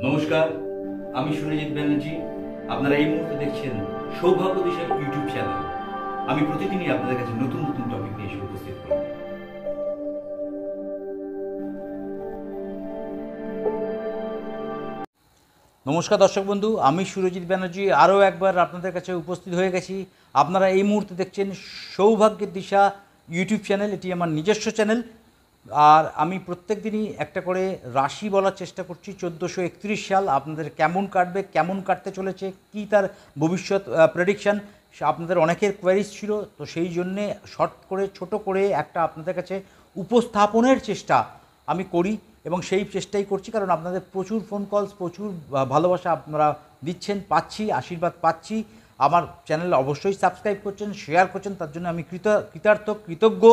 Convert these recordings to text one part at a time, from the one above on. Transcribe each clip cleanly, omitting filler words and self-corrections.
নমস্কার, আমি সুরজিৎ ব্যানার্জি। আপনারা এই মুহূর্তে দেখছেন সৌভাগ্য দিশার ইউটিউব চ্যানেল। আমি প্রতিদিনই আপনাদের কাছে নতুন নতুন টপিক নিয়ে এসে উপস্থিত করি। নমস্কার দর্শক বন্ধু, আমি সুরজিৎ ব্যানার্জি আরও একবার আপনাদের কাছে উপস্থিত হয়ে গেছি। আপনারা এই মুহূর্তে দেখছেন সৌভাগ্যের দিশা ইউটিউব চ্যানেল। এটি আমার নিজস্ব চ্যানেল। আর আমি প্রত্যেক দিনই একটা করে রাশি বলার চেষ্টা করছি। 1431 সাল আপনাদের কেমন কাটবে, কেমন কাটতে চলেছে, কী তার ভবিষ্যৎ প্রেডিকশান, আপনাদের অনেকের কোয়ারিজ ছিল। তো সেই জন্যে শর্ট করে ছোট করে একটা আপনাদের কাছে উপস্থাপনের চেষ্টা আমি করি এবং সেই চেষ্টাই করছি, কারণ আপনাদের প্রচুর ফোন কলস, প্রচুর ভালোবাসা আপনারা দিচ্ছেন, পাচ্ছি, আশীর্বাদ পাচ্ছি। আমার চ্যানেল অবশ্যই সাবস্ক্রাইব করছেন, শেয়ার করছেন, তার জন্য আমি কৃতজ্ঞ।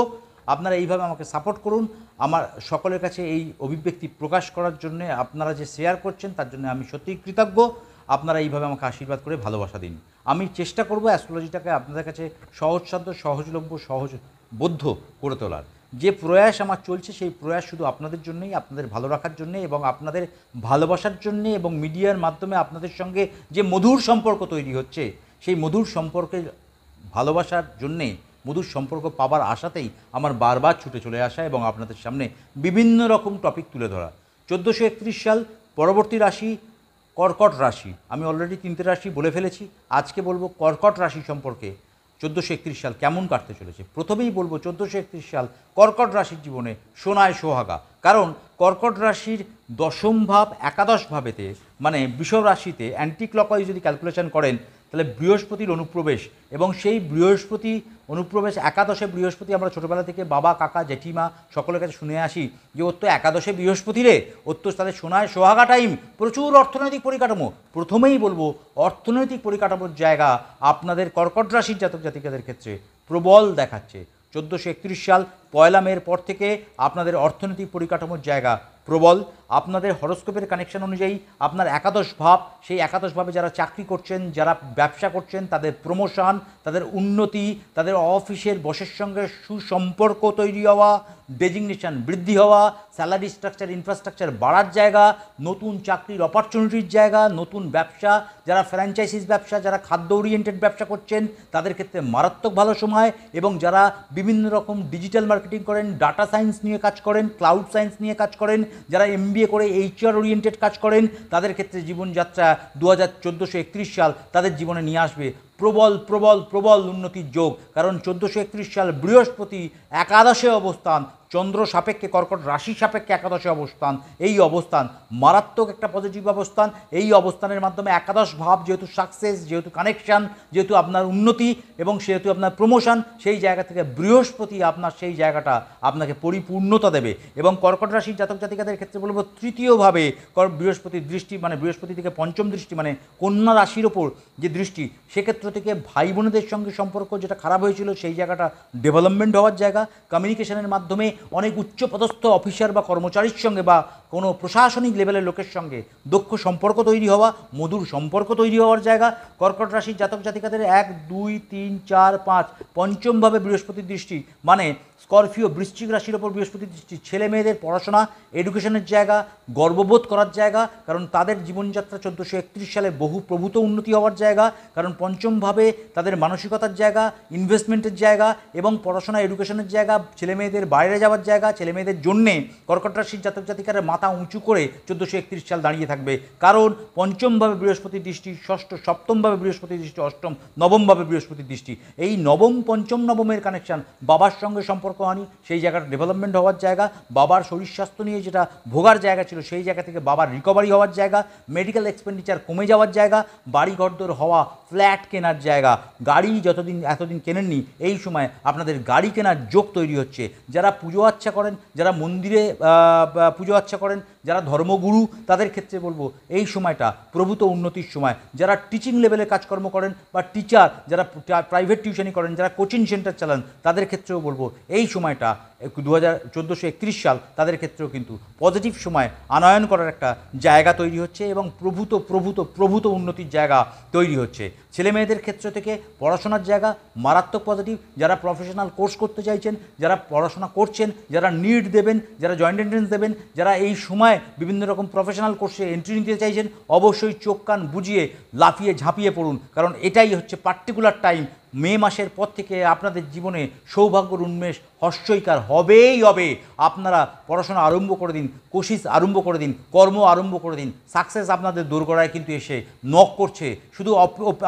আপনারা এইভাবে আমাকে সাপোর্ট করুন। আমার সকলের কাছে এই অভিব্যক্তি প্রকাশ করার জন্য আপনারা যে শেয়ার করছেন তার জন্য আমি সত্যিই কৃতজ্ঞ। আপনারা এইভাবে আমাকে আশীর্বাদ করে ভালোবাসা দিন। আমি চেষ্টা করব অ্যাস্ট্রোলজিটাকে আপনাদের কাছে সহজসাধ্য, সহজলভ্য, সহজবোধ্য করে তোলার। যে প্রয়াস আমার চলছে সেই প্রয়াস শুধু আপনাদের জন্যই, আপনাদের ভালো রাখার জন্যে এবং আপনাদের ভালোবাসার জন্যে, এবং মিডিয়ার মাধ্যমে আপনাদের সঙ্গে যে মধুর সম্পর্ক তৈরি হচ্ছে সেই মধুর সম্পর্কের ভালোবাসার জন্যে, মধুর সম্পর্ক পাবার আশাতেই আমার বারবার ছুটে চলে আসা এবং আপনাদের সামনে বিভিন্ন রকম টপিক তুলে ধরা। 1431 সাল, পরবর্তী রাশি কর্কট রাশি। আমি অলরেডি 3টে রাশি বলে ফেলেছি। আজকে বলবো কর্কট রাশি সম্পর্কে 1431 সাল কেমন কাটতে চলেছে। প্রথমেই বলবো 1431 সাল কর্কট রাশির জীবনে সোনায় সোহাগা। কারণ কর্কট রাশির দশম ভাব একাদশ ভাবেতে, মানে বৃষ রাশিতে অ্যান্টি ক্লকওয়াইজ যদি ক্যালকুলেশন করেন তাহলে বৃহস্পতির অনুপ্রবেশ, এবং সেই বৃহস্পতি অনুপ্রবেশ, একাদশে বৃহস্পতি, আমরা ছোটোবেলা থেকে বাবা, কাকা, জেঠিমা সকলের কাছে শুনে আসি যে ওর তো একাদশে বৃহস্পতি রে, ওর তো তাদের সোনায় সোহাগা টাইম, প্রচুর অর্থনৈতিক পরিকাঠামো। প্রথমেই বলবো অর্থনৈতিক পরিকাঠামোর জায়গা আপনাদের কর্কট রাশির জাতক জাতিকাদের ক্ষেত্রে প্রবল দেখাচ্ছে। 1431 সাল পয়লা মের পর থেকে আপনাদের অর্থনৈতিক পরিকাঠামোর জায়গা প্রবল। আপনাদের হরস্কোপের কানেকশন অনুযায়ী আপনার একাদশ ভাব, সেই একাদশ ভাবে যারা চাকরি করছেন, যারা ব্যবসা করছেন, তাদের প্রমোশন, তাদের উন্নতি, তাদের অফিসের বসের সঙ্গে সুসম্পর্ক তৈরি হওয়া, ডেজিগনেশন বৃদ্ধি হওয়া, স্যালারি স্ট্রাকচার, ইনফ্রাস্ট্রাকচার বাড়ার জায়গা, নতুন চাকরির অপরচুনিটির জায়গা, নতুন ব্যবসা, যারা ফ্র্যাঞ্চাইজিস ব্যবসা, যারা খাদ্য ওরিয়েন্টেড ব্যবসা করছেন তাদের ক্ষেত্রে মারাত্মক ভালো সময়, এবং যারা বিভিন্ন রকম ডিজিটাল মার্কেটিং করেন, ডাটা সায়েন্স নিয়ে কাজ করেন, ক্লাউড সায়েন্স নিয়ে কাজ করেন, যারা MBA করে HR ওরিয়েন্টেড কাজ করেন, তাদের ক্ষেত্রে জীবনযাত্রা 1431 সাল তাদের জীবনে নিয়ে আসবে প্রবল প্রবল প্রবল উন্নতির যোগ। কারণ 1431 সাল বৃহস্পতি একাদশে অবস্থান, চন্দ্র সাপেক্ষে, কর্কট রাশি সাপেক্ষে একাদশে অবস্থান। এই অবস্থান মারাত্মক একটা পজিটিভ অবস্থান। এই অবস্থানের মাধ্যমে একাদশ ভাব যেহেতু সাকসেস, যেহেতু কানেকশান, যেহেতু আপনার উন্নতি এবং সেহেতু আপনার প্রমোশন, সেই জায়গা থেকে বৃহস্পতি আপনার সেই জায়গাটা আপনাকে পরিপূর্ণতা দেবে। এবং কর্কট রাশির জাতক জাতিকাদের ক্ষেত্রে বলবো তৃতীয়ভাবে বৃহস্পতির দৃষ্টি, মানে বৃহস্পতি থেকে পঞ্চম দৃষ্টি, মানে কন্যা রাশির ওপর যে দৃষ্টি, সেক্ষেত্র থেকে ভাই বোনেদের সঙ্গে সম্পর্ক যেটা খারাপ হয়েছিল সেই জায়গাটা ডেভেলপমেন্ট হওয়ার জায়গা। কমিউনিকেশনের মাধ্যমে অনেক উচ্চপদস্থ অফিসার বা কর্মচারীর সঙ্গে বা কোনো প্রশাসনিক লেভেলের লোকের সঙ্গে দক্ষ সম্পর্ক তৈরি হওয়া, মধুর সম্পর্ক তৈরি হওয়ার জায়গা। কর্কট রাশির জাতক জাতিকাদের 1, 2, 3, 4, 5 পঞ্চমভাবে বৃহস্পতির দৃষ্টি, মানে স্করপিও বৃশ্চিক রাশির ওপর বৃহস্পতির দৃষ্টি, ছেলে মেয়েদের পড়াশোনা, এডুকেশনের জায়গা, গর্ববোধ করার জায়গা। কারণ তাদের জীবনযাত্রা 1431 সালে বহু প্রভূত উন্নতি হওয়ার জায়গা। কারণ পঞ্চমভাবে তাদের মানসিকতার জায়গা, ইনভেস্টমেন্টের জায়গা এবং পড়াশোনা, এডুকেশনের জায়গা, ছেলে মেয়েদের বাইরে যাওয়ার জায়গা। ছেলে মেয়েদের জন্যে কর্কট রাশির জাতক জাতিকারা মাথা উঁচু করে 1431 সাল দাঁড়িয়ে থাকবে। কারণ পঞ্চমভাবে বৃহস্পতির দৃষ্টি, ষষ্ঠ সপ্তমভাবে বৃহস্পতির দৃষ্টি, অষ্টম নবমভাবে বৃহস্পতির দৃষ্টি। এই নবম, পঞ্চম, নবমের কানেকশান, বাবার সঙ্গে সম্পর্ক হানি, সেই জায়গাটা ডেভেলপমেন্ট হওয়ার জায়গা। বাবার শরীর স্বাস্থ্য নিয়ে যেটা ভোগার জায়গা ছিল সেই জায়গা থেকে বাবার রিকভারি হওয়ার জায়গা, মেডিকেল এক্সপেন্ডিচার কমে যাওয়ার জায়গা, বাড়ি ঘরদোর হওয়া, ফ্ল্যাট কেনার জায়গা, গাড়ি এতদিন কেনেননি, এই সময় আপনাদের গাড়ি কেনার যোগ তৈরি হচ্ছে। যারা পুজো আচ্ছা করেন, যারা মন্দিরে পুজো আচ্ছা করেন, যারা ধর্মগুরু, তাদের ক্ষেত্রে বলবো এই সময়টা প্রভূত উন্নতির সময়। যারা টিচিং লেভেলে কাজকর্ম করেন বা টিচার, যারা প্রাইভেট টিউশনি করেন, যারা কোচিং সেন্টার চালান, তাদের ক্ষেত্রেও বলবো এই সময়টা 1431 সাল তাদের ক্ষেত্রেও কিন্তু পজিটিভ সময় আনয়ন করার একটা জায়গা তৈরি হচ্ছে এবং প্রভূত উন্নতির জায়গা তৈরি হচ্ছে। ছেলে মেয়েদের ক্ষেত্র থেকে পড়াশোনার জায়গা মারাত্মক পজিটিভ। যারা প্রফেশনাল কোর্স করতে চাইছেন, যারা পড়াশোনা করছেন, যারা নিট দেবেন, যারা জয়েন্ট এন্ট্রেন্স দেবেন, যারা এই সময় বিভিন্ন রকম প্রফেশনাল কোর্সে এন্ট্রি নিতে চাইছেন, অবশ্যই চোখ কান বুজিয়ে লাফিয়ে ঝাঁপিয়ে পড়ুন, কারণ এটাই হচ্ছে পার্টিকুলার টাইম। মে মাসের পর থেকে আপনাদের জীবনে সৌভাগ্যর উন্মেষ হর্ষইকার হবেই হবে। আপনারা পড়াশোনা আরম্ভ করে দিন, কোশিশ আরম্ভ করে দিন, কর্ম আরম্ভ করে দিন। সাকসেস আপনাদের দোরগোড়ায় কিন্তু এসে নক করছে। শুধু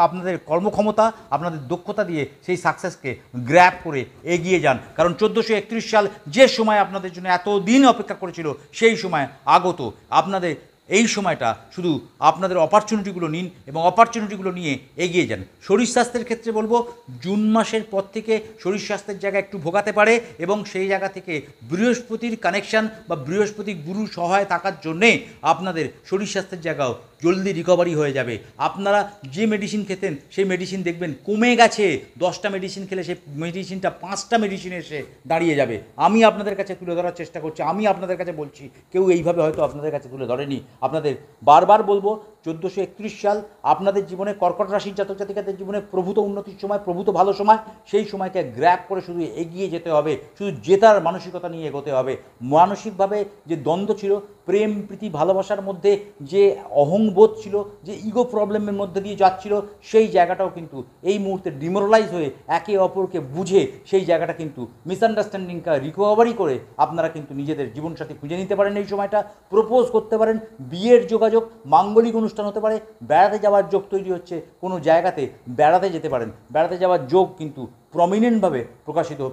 আপনাদের কর্মক্ষমতা, আপনাদের দক্ষতা দিয়ে সেই সাকসেসকে গ্র্যাব করে এগিয়ে যান, কারণ 1431 সাল যে সময় আপনাদের জন্য এতদিন অপেক্ষা করেছিল সেই সময় আগত। আপনাদের এই সময়টা শুধু আপনাদের অপরচুনিটিগুলো নিন এবং অপরচুনিটিগুলো নিয়ে এগিয়ে যান। শরীর স্বাস্থ্যের ক্ষেত্রে বলবো, জুন মাসের পর থেকে শরীর স্বাস্থ্যের জায়গা একটু ভোগাতে পারে এবং সেই জায়গা থেকে বৃহস্পতির কানেকশান বা বৃহস্পতি গুরু সহায় থাকার জন্যে আপনাদের শরীর স্বাস্থ্যের জায়গাও জলদি রিকভারি হয়ে যাবে। আপনারা যে মেডিসিন খেতেন সেই মেডিসিন দেখবেন কমে গেছে, 10টা মেডিসিন খেলে সেই মেডিসিনটা 5টা মেডিসিনে এসে দাঁড়িয়ে যাবে। আমি আপনাদের কাছে তুলে ধরার চেষ্টা করছি, আমি আপনাদের কাছে বলছি, কেউ এইভাবে হয়তো আপনাদের কাছে তুলে ধরেনি। আপনাদের বারবার বলবো, 1431 সাল আপনাদের জীবনে কর্কট রাশির জাতক জাতিকাদের জীবনে প্রভূত উন্নতির সময়, প্রভূত ভালো সময়। সেই সময়কে গ্র্যাব করে শুধু এগিয়ে যেতে হবে, শুধু জেতার মানসিকতা নিয়ে এগোতে হবে। মানসিকভাবে যে দ্বন্দ্ব ছিল, প্রেম প্রীতি ভালোবাসার মধ্যে যে অহংবোধ ছিল, যে ইগো প্রবলেমের মধ্যে দিয়ে যাচ্ছিল, সেই জায়গাটাও কিন্তু এই মুহূর্তে ডিমোরালাইজ হয়ে একে অপরকে বুঝে সেই জায়গাটা কিন্তু মিসআন্ডারস্ট্যান্ডিংটা রিকভারি করে আপনারা কিন্তু নিজেদের জীবনসাথী খুঁজে নিতে পারেন। এই সময়টা প্রপোজ করতে পারেন, বিয়ের যোগাযোগ, মাঙ্গলিক অনুষ্ঠান হতে পারে, বেড়াতে যাওয়ার যোগ তৈরি হচ্ছে, কোনো জায়গাতে বেড়াতে যেতে পারেন, বেড়াতে যাওয়ার যোগ কিন্তু প্রমিনেন্টভাবে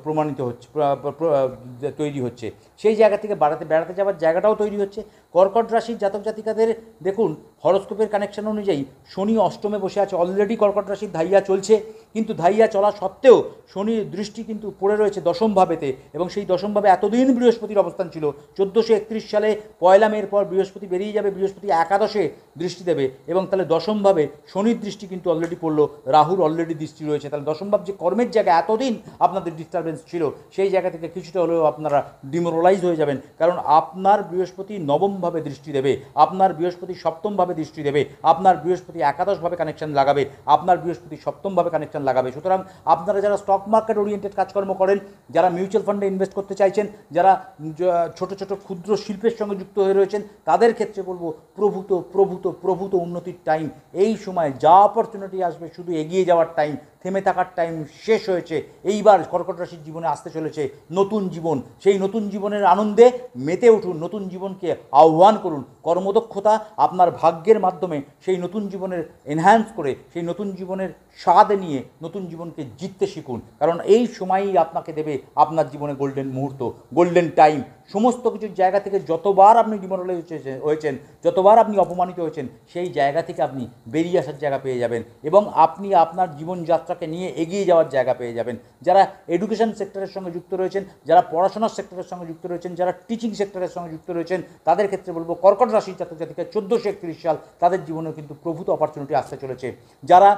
প্রমাণিত হচ্ছে, তৈরি হচ্ছে। সেই জায়গা থেকে বেড়াতে যাওয়ার জায়গাটাও তৈরি হচ্ছে। কর্কট রাশির জাতক জাতিকাদের দেখুন, হরস্কোপের কানেকশন অনুযায়ী শনি অষ্টমে বসে আছে, অলরেডি কর্কট রাশির ধাইয়া চলছে, কিন্তু ধাইয়া চলা সত্ত্বেও শনির দৃষ্টি কিন্তু পড়ে রয়েছে দশম ভাবেতে, এবং সেই দশম ভাবে এতদিন বৃহস্পতির অবস্থান ছিল। 1431 সালে 1 মের পর বৃহস্পতি বেরিয়ে যাবে, বৃহস্পতি একাদশে দৃষ্টি দেবে, এবং তাহলে দশম ভাবে শনির দৃষ্টি কিন্তু অলরেডি পড়লো, রাহুর অলরেডি দৃষ্টি রয়েছে। তাহলে দশম ভাব যে কর্মের জায়গা এতদিন আপনাদের ডিস্টারবেন্স ছিল, সেই জায়গা থেকে কিছুটা হলেও আপনারা ডিমোরালাইজ হয়ে যাবেন, কারণ আপনার বৃহস্পতি নবমভাবে দৃষ্টি দেবে, আপনার বৃহস্পতি সপ্তমভাবে দৃষ্টি দেবে, আপনার বৃহস্পতি একাদশভাবে কানেকশন লাগাবে, আপনার বৃহস্পতি সপ্তমভাবে কানেকশন লাগাবে। সুতরাং আপনারা যারা স্টক মার্কেট ওরিয়েন্টেড কাজকর্ম করেন, যারা মিউচুয়াল ফান্ডে ইনভেস্ট করতে চাইছেন, যারা ছোট ছোট ক্ষুদ্র শিল্পের সঙ্গে যুক্ত হয়ে রয়েছেন, তাদের ক্ষেত্রে বলবো প্রভূত উন্নতির টাইম। এই সময় যা অপরচুনিটি আসবে শুধু এগিয়ে যাওয়ার টাইম, থেমে থাকার টাইম শেষ হয়েছে। এইবার কর্কট রাশির জীবনে আসতে চলেছে নতুন জীবন। সেই নতুন জীবনের আনন্দে মেতে উঠুন, নতুন জীবনকে আহ্বান করুন। কর্মদক্ষতা আপনার ভাগ্যের মাধ্যমে সেই নতুন জীবনের এনহ্যান্স করে, সেই নতুন জীবনের স্বাদ নিয়ে নতুন জীবনকে জিততে শিখুন, কারণ এই সময়ই আপনাকে দেবে আপনার জীবনে গোল্ডেন মুহূর্ত, গোল্ডেন টাইম। সমস্ত কিছুর জায়গা থেকে যতবার আপনি ডিমোরালাইজ হয়েছেন, যতবার আপনি অপমানিত হয়েছেন, সেই জায়গা থেকে আপনি বেরিয়ে আসার জায়গা পেয়ে যাবেন, এবং আপনি আপনার জীবনযাত্রাকে নিয়ে এগিয়ে যাওয়ার জায়গা পেয়ে যাবেন। যারা এডুকেশন সেক্টরের সঙ্গে যুক্ত রয়েছেন, যারা পড়াশোনার সেক্টরের সঙ্গে যুক্ত রয়েছেন, যারা টিচিং সেক্টরের সঙ্গে যুক্ত রয়েছেন, তাদের ক্ষেত্রে বলবো কর্কট রাশির জাতক জাতিকা 1431 সাল তাদের জীবনেও কিন্তু প্রভূত অপরচুনিটি আসতে চলেছে। যারা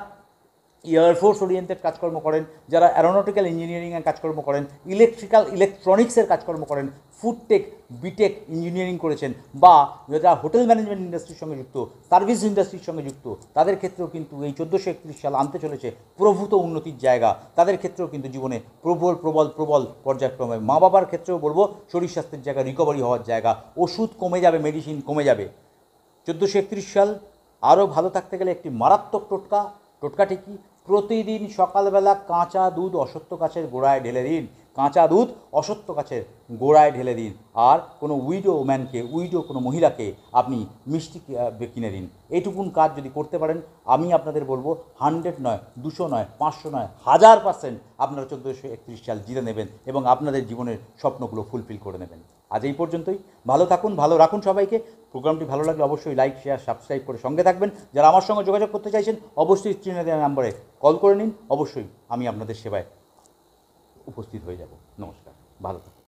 এয়ারফোর্স ওরিয়েন্টেড কাজকর্ম করেন, যারা অ্যারোনটিক্যাল ইঞ্জিনিয়ারিংয়ের কাজকর্ম করেন, ইলেকট্রনিক্সের কাজকর্ম করেন, ফুডটেক বিটেক ইঞ্জিনিয়ারিং করেছেন, বা যারা হোটেল ম্যানেজমেন্ট ইন্ডাস্ট্রির সঙ্গে যুক্ত, সার্ভিস ইন্ডাস্ট্রির সঙ্গে যুক্ত, তাদের ক্ষেত্রেও কিন্তু এই 1431 সাল আনতে চলেছে প্রভূত উন্নতির জায়গা। তাদের ক্ষেত্রেও কিন্তু জীবনে প্রবল পর্যায়ক্রমে। মা বাবার ক্ষেত্রেও বলবো শরীর স্বাস্থ্যের জায়গা রিকভারি হওয়ার জায়গা, ওষুধ কমে যাবে, মেডিসিন কমে যাবে। 1431 সাল আরও ভালো থাকতে গেলে একটি মারাত্মক টোটকাটি কি? প্রতিদিন সকালবেলা কাঁচা দুধ অশ্বত্থ গাছের গোড়ায় ঢেলে দিন, কাঁচা দুধ অশ্বত্থ গাছের গোড়ায় ঢেলে দিন। আর কোনো উইডো কোনো মহিলাকে আপনি মিষ্টি কিনে দিন। এইটুকুন কাজ যদি করতে পারেন, আমি আপনাদের বলবো 100 নয়, 200 নয়, 500 নয়, 1000% আপনারা 1431 সাল জিতে নেবেন এবং আপনাদের জীবনের স্বপ্নগুলো ফুলফিল করে নেবেন। আজ এই পর্যন্তই। ভালো থাকুন, ভালো রাখুন সবাইকে। প্রোগ্রামটি ভালো লাগলে অবশ্যই লাইক, শেয়ার, সাবস্ক্রাইব করে সঙ্গে থাকবেন। যারা আমার সঙ্গে যোগাযোগ করতে চাইছেন, অবশ্যই স্ক্রিনে দেওয়া নাম্বারে কল করে নিন। অবশ্যই আমি আপনাদের সেবায় উপস্থিত হয়ে যাব। নমস্কার, ভালো থাকুন।